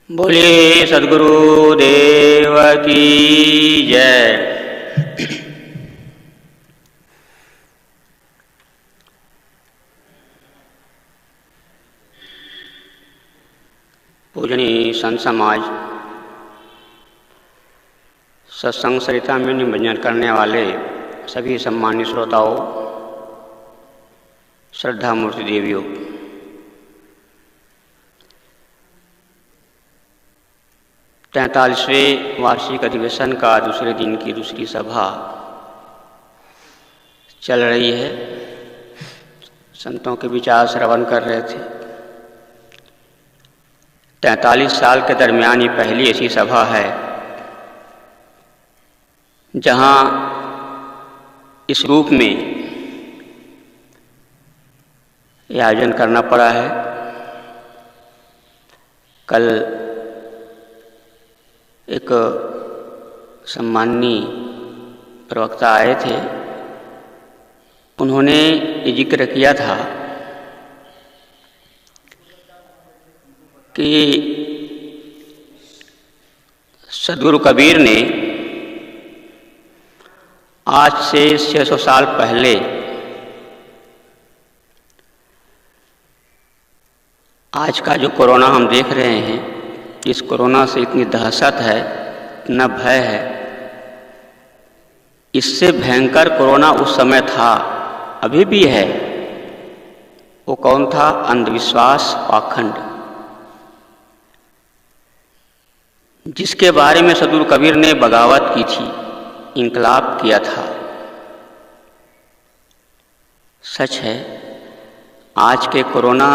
बोलिए सद्गुरु देव की जय। पूजनीय संत समाज, सत्संग सरिता में निमंजन करने वाले सभी सम्मानित श्रोताओं, श्रद्धा मूर्ति देवियों, तैंतालीसवें वार्षिक अधिवेशन का दूसरे दिन की दूसरी सभा चल रही है। संतों के विचार श्रवण कर रहे थे। 43 साल के दरमियान ये पहली ऐसी सभा है जहां इस रूप में ये आयोजन करना पड़ा है। कल एक सम्माननीय प्रवक्ता आए थे, उन्होंने ये जिक्र किया था कि सद्गुरु कबीर ने आज से 600 साल पहले आज का जो कोरोना हम देख रहे हैं, इस कोरोना से इतनी दहशत है, इतना भय है, इससे भयंकर कोरोना उस समय था, अभी भी है। वो कौन था? अंधविश्वास, पाखंड, जिसके बारे में सद्गुरु कबीर ने बगावत की थी, इंकलाब किया था। सच है, आज के कोरोना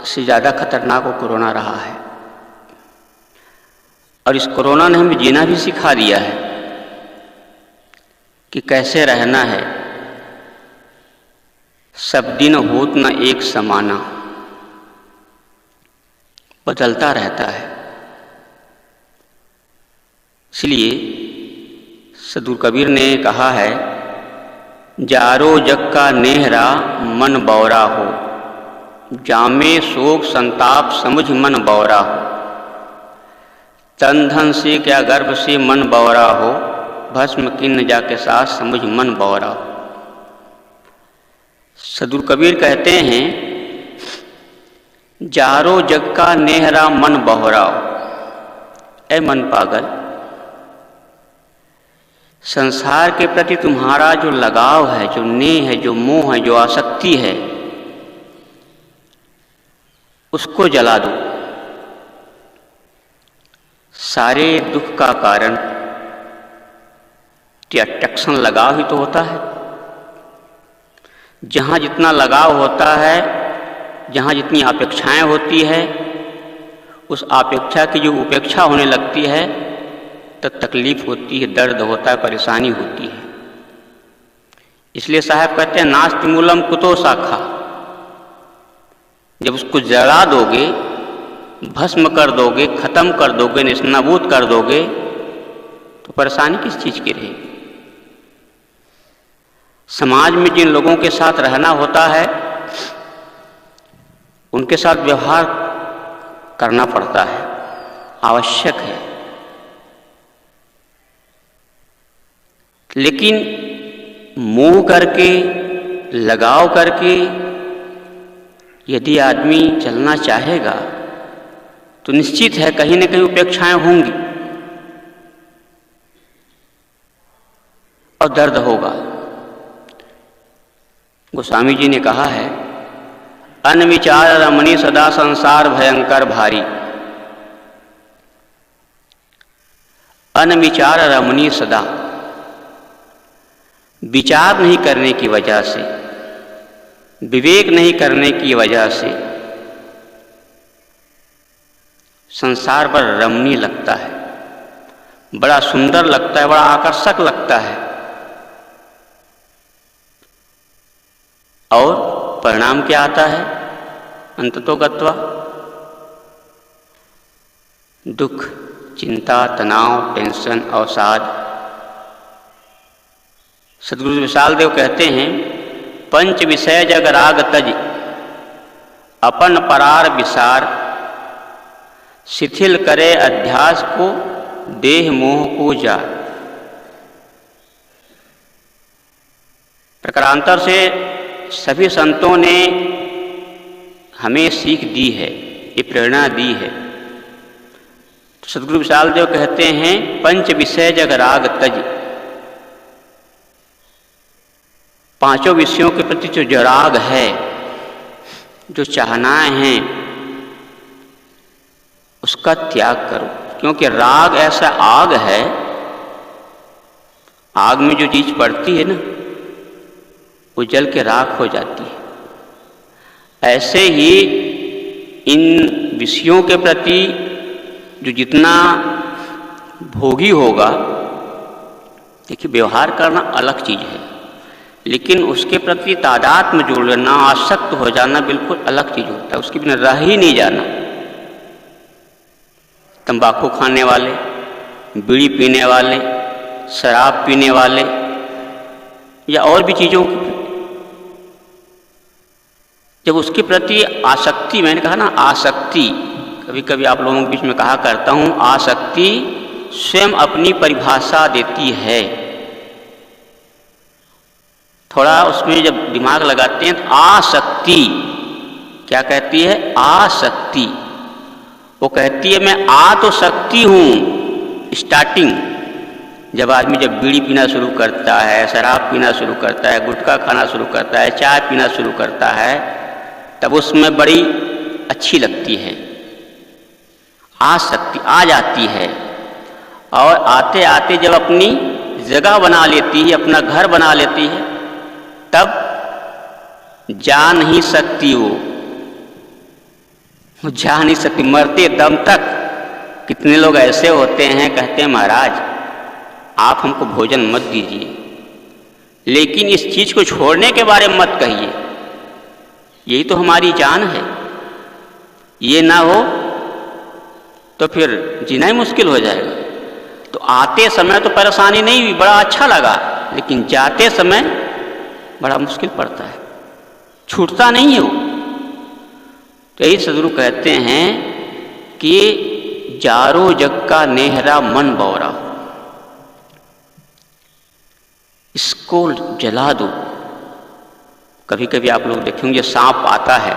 से ज़्यादा खतरनाक वो कोरोना रहा है, और इस कोरोना ने हमें जीना भी सिखा दिया है कि कैसे रहना है। सब दिन होत न एक समाना, बदलता रहता है। इसलिए सद्गुरु कबीर ने कहा है, जारो जग का नेहरा मन बौरा हो, जामे शोक संताप समझ मन बौरा हो। तन धन से क्या गर्भ से मन बौरा हो, भस्म किन्न जाके साथ समझ मन बौरा हो। सद्गुरु कबीर कहते हैं, जारो जग का नेहरा मन बौरा हो। ऐ मन पागल, संसार के प्रति तुम्हारा जो लगाव है, जो नेह है, जो मोह है, जो आसक्ति है, उसको जला दो। सारे दुख का कारण अट्रैक्शन, लगाव ही तो होता है। जहाँ जितना लगाव होता है, जहाँ जितनी अपेक्षाएं होती है, उस अपेक्षा की जो उपेक्षा होने लगती है तो तकलीफ होती है, दर्द होता है, परेशानी होती है। इसलिए साहब कहते हैं, नास्ति मूलम कुतो शाखा। जब उसको जला दोगे, भस्म कर दोगे, खत्म कर दोगे, निष्नाबूद कर दोगे, तो परेशानी किस चीज की रहेगी? समाज में जिन लोगों के साथ रहना होता है, उनके साथ व्यवहार करना पड़ता है, आवश्यक है। लेकिन मोह करके, लगाव करके यदि आदमी चलना चाहेगा तो निश्चित है कहीं न कहीं उपेक्षाएं होंगी और दर्द होगा। गोस्वामी जी ने कहा है, अनविचार रमणी सदा संसार भयंकर भारी। अनविचार रमणी सदा, विचार नहीं करने की वजह से, विवेक नहीं करने की वजह से संसार पर रमणीय लगता है, बड़ा सुंदर लगता है, बड़ा आकर्षक लगता है, और परिणाम क्या आता है? अंततोगत्वा दुख, चिंता, तनाव, टेंशन, अवसाद। सद्गुरु विशाल देव कहते हैं, पंच विषय जग राग तज, अपन परार विसार, शिथिल करे अध्यास को, देह मोह को जाए। प्रकारांतर से सभी संतों ने हमें सीख दी है, ये प्रेरणा दी है। तो सद्गुरु विशाल देव कहते हैं, पंच विषय जग राग तज। पांचों विषयों के प्रति जो राग है, जो चाहनाएं हैं, उसका त्याग करो। क्योंकि राग ऐसा आग है, आग में जो चीज पड़ती है ना, वो जल के राख हो जाती है। ऐसे ही इन विषयों के प्रति जो जितना भोगी होगा, देखिए व्यवहार करना अलग चीज है, लेकिन उसके प्रति तादात्म्य जोड़ लेना, आसक्त हो जाना बिल्कुल अलग चीज होता है। उसके बिना रह ही नहीं जाना। तंबाकू खाने वाले, बीड़ी पीने वाले, शराब पीने वाले या और भी चीज़ों की, जब उसके प्रति आसक्ति, मैंने कहा ना आसक्ति, कभी कभी आप लोगों के बीच में कहा करता हूँ, आसक्ति स्वयं अपनी परिभाषा देती है। थोड़ा उसमें जब दिमाग लगाते हैं तो आसक्ति क्या कहती है? आसक्ति। वो कहती है मैं आ तो सकती हूँ। स्टार्टिंग जब आदमी जब बीड़ी पीना शुरू करता है, शराब पीना शुरू करता है, गुटखा खाना शुरू करता है, चाय पीना शुरू करता है, तब उसमें बड़ी अच्छी लगती है, आसक्ति आ जाती है। और आते आते जब अपनी जगह बना लेती है, अपना घर बना लेती है, तब जा नहीं सकती, वो जा नहीं सकती मरते दम तक। कितने लोग ऐसे होते हैं, कहते हैं महाराज आप हमको भोजन मत दीजिए, लेकिन इस चीज को छोड़ने के बारे में मत कहिए, यही तो हमारी जान है, ये ना हो तो फिर जीना ही मुश्किल हो जाएगा। तो आते समय तो परेशानी नहीं हुई, बड़ा अच्छा लगा, लेकिन जाते समय बड़ा मुश्किल पड़ता है, छूटता नहीं है वो। तो यही सद्गुरु कहते हैं कि जारो जग का नेहरा मन बौरा, इसको जला दो। कभी कभी आप लोग देखेंगे सांप आता है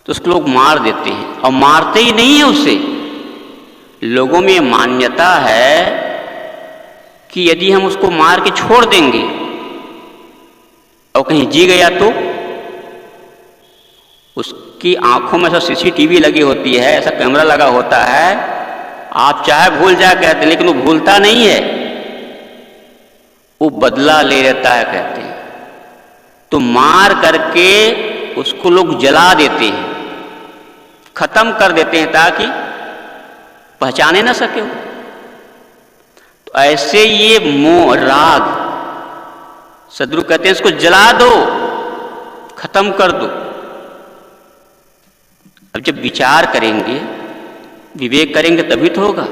तो उसको लोग मार देते हैं, और मारते ही नहीं है उसे। लोगों में मान्यता है कि यदि हम उसको मार के छोड़ देंगे और कहीं जी गया तो उसकी आंखों में ऐसा सीसीटीवी लगी होती है, ऐसा कैमरा लगा होता है, आप चाहे भूल जाए कहते हैं, लेकिन वो भूलता नहीं है, वो बदला ले लेता है कहते हैं। तो मार करके उसको लोग जला देते हैं, खत्म कर देते हैं ताकि पहचाने ना सके। तो ऐसे ये मोह राग, सद्गुरु कहते हैं इसको जला दो, खत्म कर दो। अब जब विचार करेंगे, विवेक करेंगे तभी तो होगा।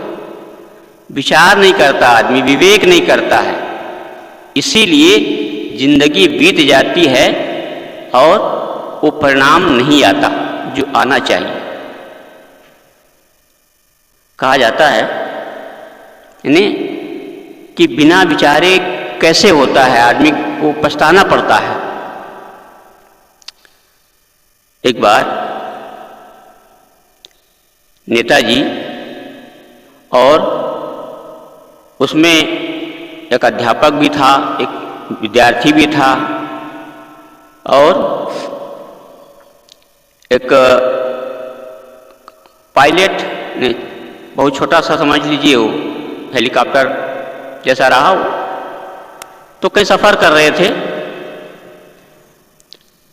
विचार नहीं करता आदमी, विवेक नहीं करता है, इसीलिए जिंदगी बीत जाती है और वो परिणाम नहीं आता जो आना चाहिए। कहा जाता है यानी कि बिना विचारे कैसे होता है, आदमी को पछताना पड़ता है। एक बार नेताजी और उसमें एक अध्यापक भी था, एक विद्यार्थी भी था, और एक पायलट ने, बहुत छोटा सा समझ लीजिए, वो हेलीकॉप्टर जैसा रहा हो, तो कहीं सफर कर रहे थे।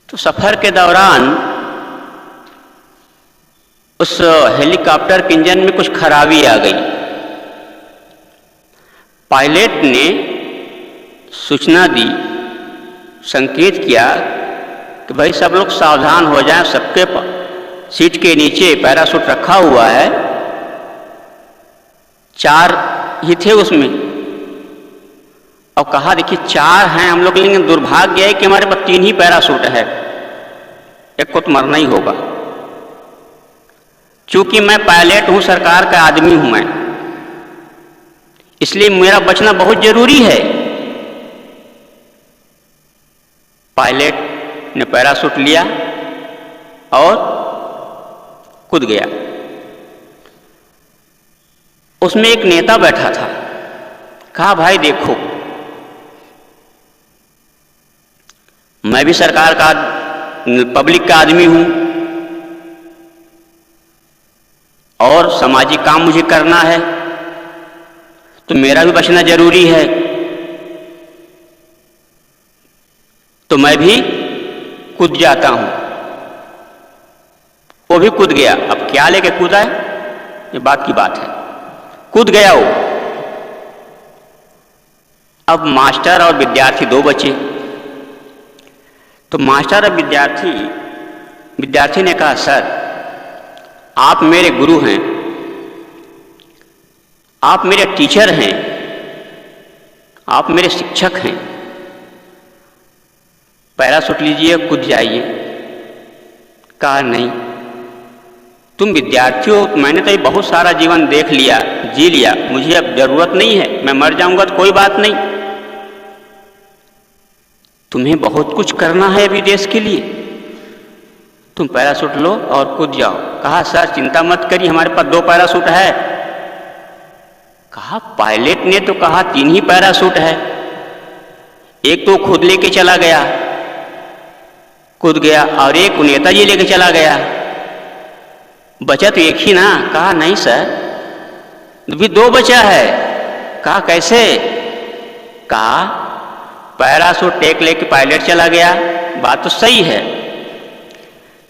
तो सफर के दौरान उस हेलीकॉप्टर के इंजन में कुछ खराबी आ गई। पायलट ने सूचना दी, संकेत किया कि भाई सब लोग सावधान हो जाएं, सबके सीट के नीचे पैराशूट रखा हुआ है। 4 ही थे उसमें, और कहा देखिए 4 हैं हम लोग, लेकिन दुर्भाग्य है कि हमारे पास 3 ही पैराशूट है, एक को तो मरना ही होगा। चूंकि मैं पायलट हूं, सरकार का आदमी हूं मैं, इसलिए मेरा बचना बहुत जरूरी है। पायलट ने पैराशूट लिया और कूद गया। उसमें एक नेता बैठा था। कहा, भाई देखो, मैं भी सरकार का, पब्लिक का आदमी हूं और सामाजिक काम मुझे करना है, तो मेरा भी बचना जरूरी है, तो मैं भी कूद जाता हूं। वो भी कूद गया। अब क्या लेके कूदा है, ये बात की बात है। कूद गया वो। अब मास्टर और विद्यार्थी दो बचे। तो मास्टर और विद्यार्थी ने कहा, सर आप मेरे गुरु हैं, आप मेरे टीचर हैं, आप मेरे शिक्षक हैं, पैराशूट लीजिए, कूद जाइए। कहा, नहीं, तुम विद्यार्थी हो, मैंने तो ये बहुत सारा जीवन देख लिया, जी लिया, मुझे अब जरूरत नहीं है, मैं मर जाऊंगा तो कोई बात नहीं, तुम्हें बहुत कुछ करना है अभी देश के लिए, तुम पैराशूट लो और कूद जाओ। कहा, सर चिंता मत करिए, हमारे पास 2 पैराशूट है। कहा, पायलट ने तो कहा 3 ही पैराशूट है, एक तो खुद लेके चला गया, कूद गया, और एक नेताजी लेके चला गया, बचा तो एक ही ना। कहा, नहीं सर, अभी 2 बचा है। कहा, कैसे? कहा, पैराशूट एक लेके पायलट चला गया, बात तो सही है,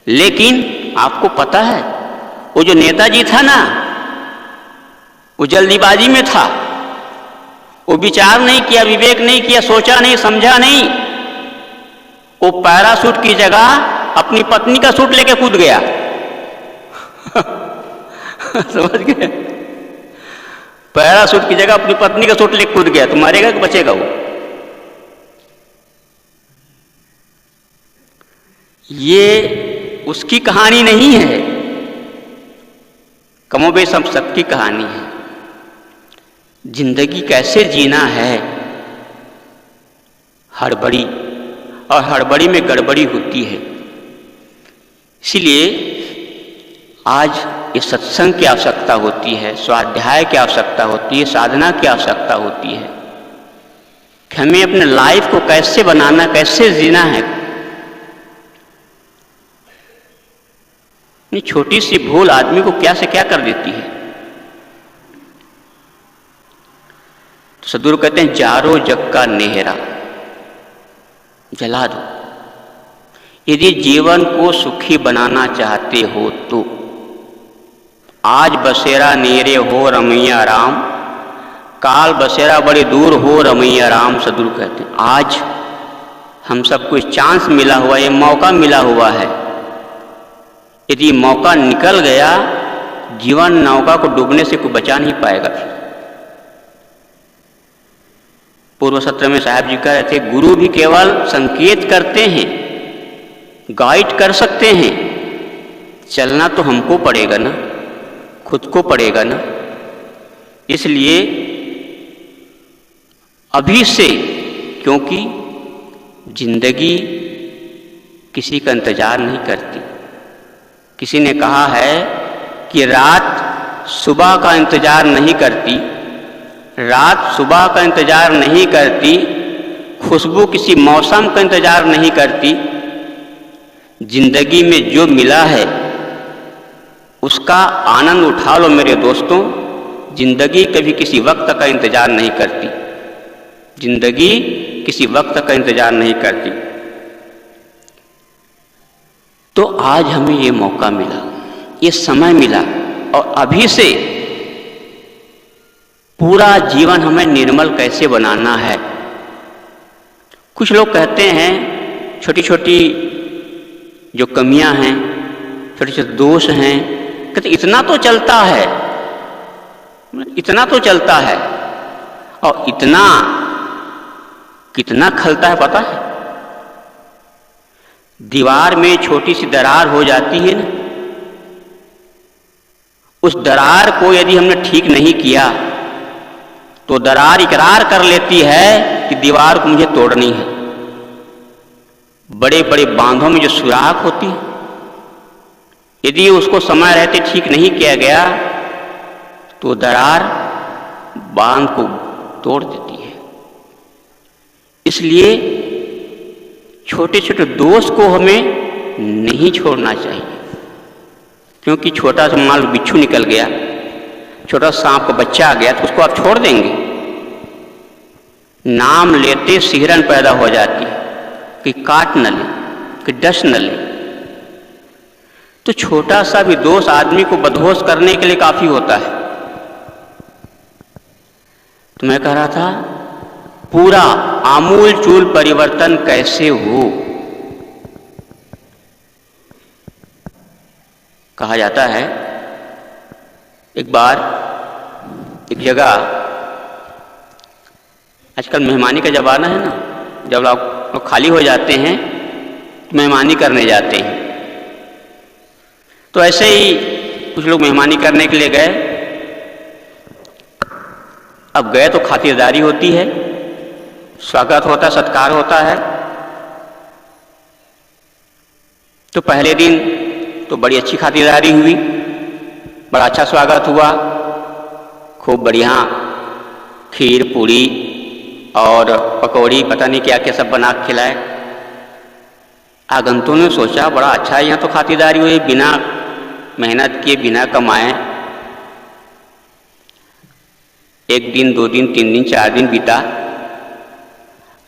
लेकिन आपको पता है वो जो नेताजी था ना, वो जल्दीबाजी में था, वो विचार नहीं किया, विवेक नहीं किया, सोचा नहीं, समझा नहीं, वो पैराशूट की जगह अपनी पत्नी का सूट लेके कूद गया। समझ गए? पैराशूट की जगह अपनी पत्नी का सूट लेके कूद गया, तो मरेगा कि बचेगा वो? ये उसकी कहानी नहीं है, कमोबेश हम सबकी कहानी है। जिंदगी कैसे जीना है, हड़बड़ी, और हड़बड़ी में गड़बड़ी होती है। इसीलिए आज इस सत्संग की आवश्यकता होती है, स्वाध्याय की आवश्यकता होती है, साधना की आवश्यकता होती है कि हमें अपने लाइफ को कैसे बनाना, कैसे जीना है। छोटी सी भूल आदमी को क्या से क्या कर देती है। तो सद्गुरु कहते हैं, जारो जग का नेहरा जला दो। यदि जीवन को सुखी बनाना चाहते हो तो आज बसेरा नेरे हो रमैया राम, काल बसेरा बड़े दूर हो रमैया राम। सद्गुरु कहते हैं, आज हम सबको चांस मिला हुआ, ये मौका मिला हुआ है। यदि मौका निकल गया, जीवन नौका को डूबने से कोई बचा नहीं पाएगा। पूर्व सत्र में साहब जी कह रहे थे, गुरु भी केवल संकेत करते हैं, गाइड कर सकते हैं, चलना तो हमको पड़ेगा ना, खुद को पड़ेगा ना। इसलिए अभी से, क्योंकि जिंदगी किसी का इंतजार नहीं करती। किसी ने कहा है कि रात सुबह का इंतजार नहीं करती, रात सुबह का इंतजार नहीं करती, खुशबू किसी मौसम का इंतजार नहीं करती। जिंदगी में जो मिला है उसका आनंद उठा लो मेरे दोस्तों। जिंदगी कभी किसी वक्त का इंतजार नहीं करती, जिंदगी किसी वक्त का इंतजार नहीं करती। तो आज हमें ये मौका मिला, ये समय मिला, और अभी से पूरा जीवन हमें निर्मल कैसे बनाना है। कुछ लोग कहते हैं छोटी छोटी जो कमियां हैं, छोटे छोटे दोष हैं, कहते इतना तो चलता है, इतना तो चलता है, और इतना कितना खलता है पता है? दीवार में छोटी सी दरार हो जाती है ना, उस दरार को यदि हमने ठीक नहीं किया तो दरार इकरार कर लेती है कि दीवार को मुझे तोड़नी है। बड़े बड़े बांधों में जो सुराख होती है, यदि उसको समय रहते ठीक नहीं किया गया तो दरार बांध को तोड़ देती है। इसलिए छोटे छोटे दोष को हमें नहीं छोड़ना चाहिए, क्योंकि छोटा सा मान लो बिच्छू निकल गया, छोटा सांप का बच्चा आ गया तो उसको आप छोड़ देंगे? नाम लेते सिहरन पैदा हो जाती है कि काट न ले, कि डस न ले। तो छोटा सा भी दोष आदमी को बदहोश करने के लिए काफी होता है। तो मैं कह रहा था पूरा आमूल चूल परिवर्तन कैसे हो। कहा जाता है एक बार एक जगह, आजकल मेहमानी का जमाना है ना, जब लोग खाली हो जाते हैं तो मेहमानी करने जाते हैं। तो ऐसे ही कुछ लोग मेहमानी करने के लिए गए। अब गए तो खातिरदारी होती है, स्वागत होता है, सत्कार होता है। तो पहले दिन तो बड़ी अच्छी खातिरदारी हुई, बड़ा अच्छा स्वागत हुआ, खूब बढ़िया खीर पूरी और पकौड़ी पता नहीं क्या क्या सब बना के खिलाए। आगंतुकों ने सोचा बड़ा अच्छा है, यहाँ तो खातिरदारी हुई, बिना मेहनत किए बिना कमाए। एक दिन, 2 दिन, 3 दिन, 4 दिन बीता।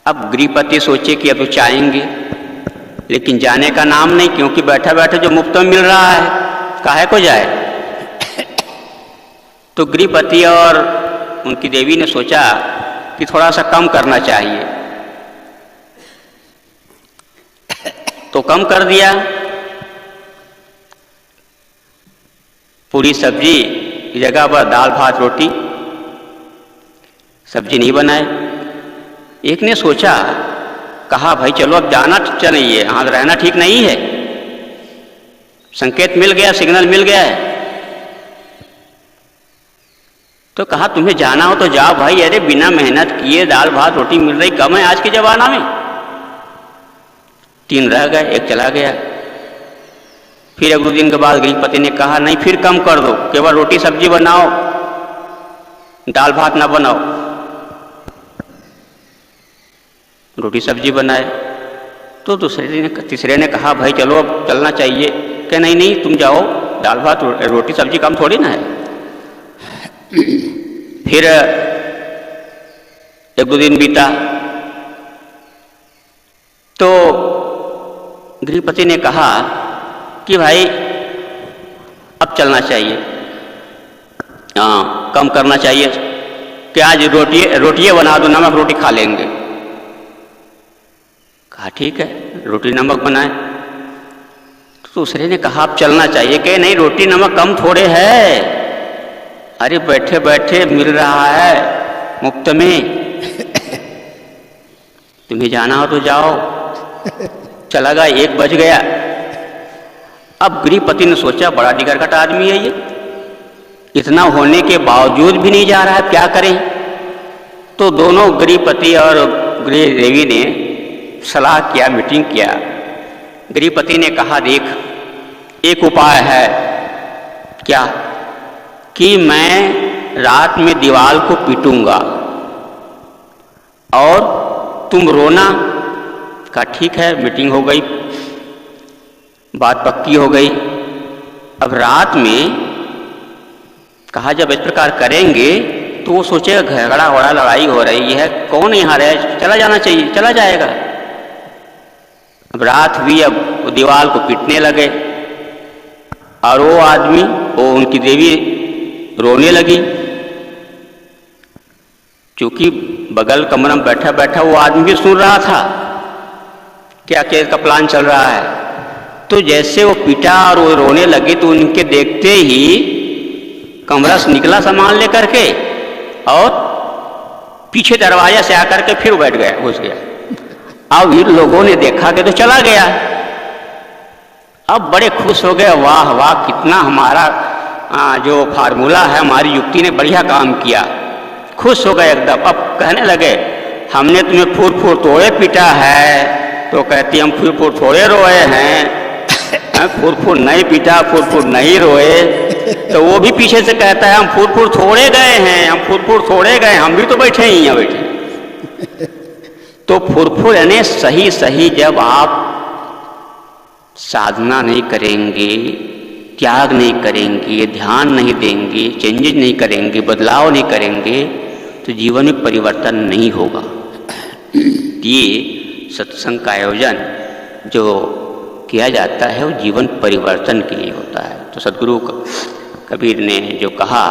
अब गृहपति सोचे कि अब तो चाहेंगे, लेकिन जाने का नाम नहीं, क्योंकि बैठा बैठा जो मुफ्त में मिल रहा है काहे को जाए। तो गृहपति और उनकी देवी ने सोचा कि थोड़ा सा कम करना चाहिए, तो कम कर दिया। पूरी सब्जी की जगह पर दाल भात रोटी, सब्जी नहीं बनाए। एक ने सोचा, कहा भाई चलो अब जाना चाहिए, यहाँ रहना ठीक नहीं है। संकेत मिल गया, सिग्नल मिल गया है। तो कहा तुम्हें जाना हो तो जाओ भाई, अरे बिना मेहनत किए दाल भात रोटी मिल रही कम है आज के जमाना में। 3 रह गए, 1 चला गया। फिर 1-2 दिन के बाद गृहपति ने कहा नहीं फिर कम कर दो, केवल रोटी सब्जी बनाओ, दाल भात ना बनाओ। रोटी सब्जी बनाए। तो तीसरे ने कहा भाई चलो अब चलना चाहिए। कहे नहीं नहीं तुम जाओ, दाल भात रोटी सब्जी कम थोड़ी ना है। फिर 1-2 दिन बीता तो गृहपति ने कहा कि भाई अब चलना चाहिए, हाँ कम करना चाहिए, कि आज रोटियाँ बना दो, नमक रोटी खा लेंगे। कहा ठीक है, रोटी नमक बनाए। तो दूसरे ने कहा अब चलना चाहिए, कि नहीं रोटी नमक कम थोड़े है, अरे बैठे बैठे मिल रहा है मुफ्त में, तुम्हें जाना हो तो जाओ। चला गया, 1 बज गया। अब गृहपति ने सोचा बड़ा निगरघट आदमी है ये, इतना होने के बावजूद भी नहीं जा रहा है, क्या करें। तो दोनों गृहपति और गृह देवी ने सलाह किया, मीटिंग किया। गृहपति ने कहा देख एक उपाय है, क्या, कि मैं रात में दीवार को पीटूंगा और तुम रोना। कहा ठीक है, मीटिंग हो गई, बात पक्की हो गई। अब रात में कहा जब इस प्रकार करेंगे तो वो सोचेगा झगड़ा हो रहा, लड़ाई हो रही है, कौन यहाँ रहे, चला जाना चाहिए, चला जाएगा। अब रात हुई, अब वो दीवार को पीटने लगे और वो आदमी, वो उनकी देवी रोने लगी। क्योंकि बगल कमरा में बैठा बैठा वो आदमी भी सुन रहा था क्या क्या का प्लान चल रहा है। तो जैसे वो पीटा और वो रोने लगे तो उनके देखते ही कमरा से निकला सामान लेकर के और पीछे दरवाजा से आकर के फिर बैठ गया, घुस गया। अब इन लोगों ने देखा कि तो चला गया। अब बड़े खुश हो गए, वाह वाह कितना हमारा जो फार्मूला है, हमारी युक्ति ने बढ़िया काम किया। खुश हो गए एकदम। अब कहने लगे हमने तुम्हें फूर फूर थोड़े पीटा है। तो कहती हम फूर फूर थोड़े रोए हैं, फूर फूर नहीं पीटा, फूर फूर नहीं रोए। तो वो भी पीछे से कहता है हम फूर फूर थोड़े गए हैं, हम फूर फूर थोड़े गए, हम भी तो बैठे ही हैं बैठे। तो फुरफुर यानी सही सही जब आप साधना नहीं करेंगे, त्याग नहीं करेंगे, ध्यान नहीं देंगे, चेंजेज नहीं करेंगे, बदलाव नहीं करेंगे, तो जीवन में परिवर्तन नहीं होगा। ये सत्संग का आयोजन जो किया जाता है वो जीवन परिवर्तन के लिए होता है। तो सद्गुरु कबीर ने जो कहा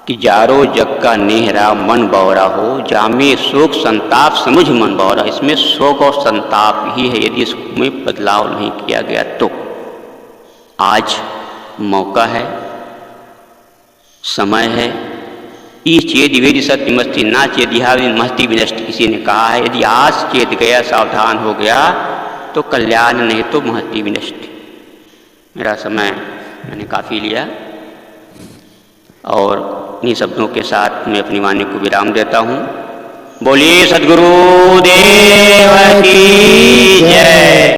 कि जारो जग का नेहरा मन बौरा हो, जामे शोक संताप समझ मन बौरा। इसमें शोक और संताप ही है यदि इसमें बदलाव नहीं किया गया तो। आज मौका है, समय है। इस चेत वेद सत्य मस्ती ना चेत मस्ती विनष्ट, किसी ने कहा है। यदि आज चेत गया, सावधान हो गया तो कल्याण, नहीं तो महती विनष्ट। मेरा समय मैंने काफ़ी लिया और इन्हीं शब्दों के साथ मैं अपनी वाणी को विराम देता हूँ। बोलिए सद्गुरु देव की जय।